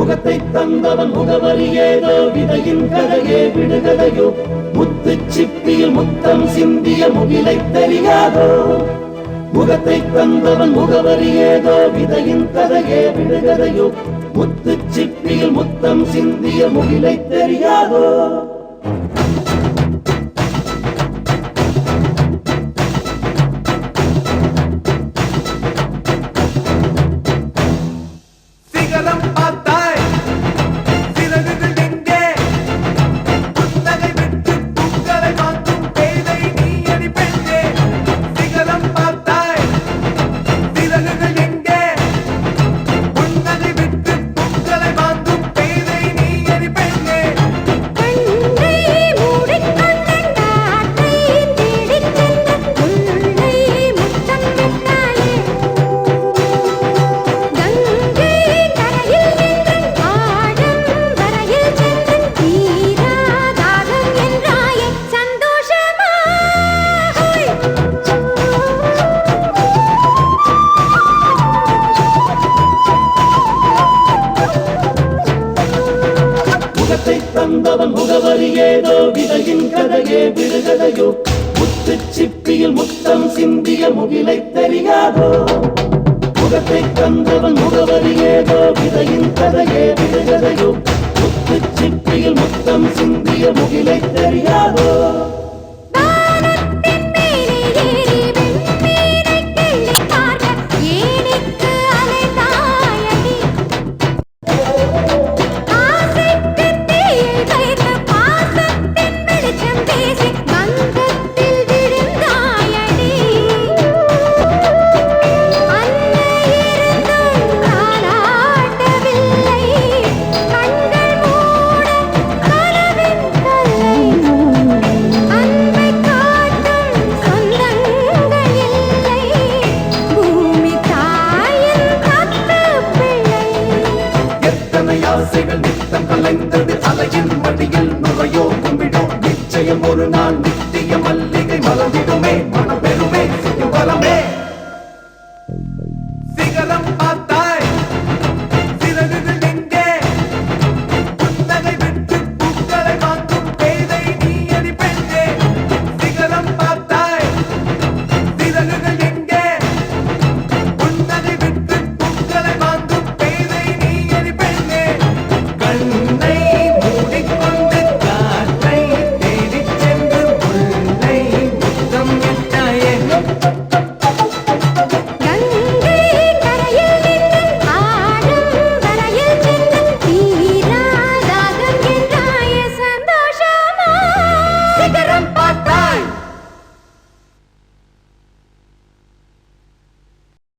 முகத்தை தந்தவன் முகவரி ஏதோ விதையின் கதையே விடுகதையோ முத்து சிப்பியில் முத்தம் சிந்திய முகிலை தெரியாதோ முகத்தை தந்தவன் முகவரி ஏதோ விதையின் கதையே விடுகதையோ முத்து சிப்பியில் முத்தம் சிந்திய முகிலை தெரியாதோ தந்தவன் முகவரி ஏதோ விதையின் கதையே விடுகதையோ முத்து சிப்பியில் முத்தம் சிந்திய முகிலை தெரியாதோ முகத்தை தந்தவன் முகவரி ஏதோ விதையின் கதையே விடுகதையோ முத்து சிப்பியில் முத்தம் சிந்திய முகிலை தெரியாதோ ஆசைகள் நித்தம் கலைந்தது அலையின் மடியில் நுழையோ கும்பிடோ நிச்சயம் ஒரு நாள்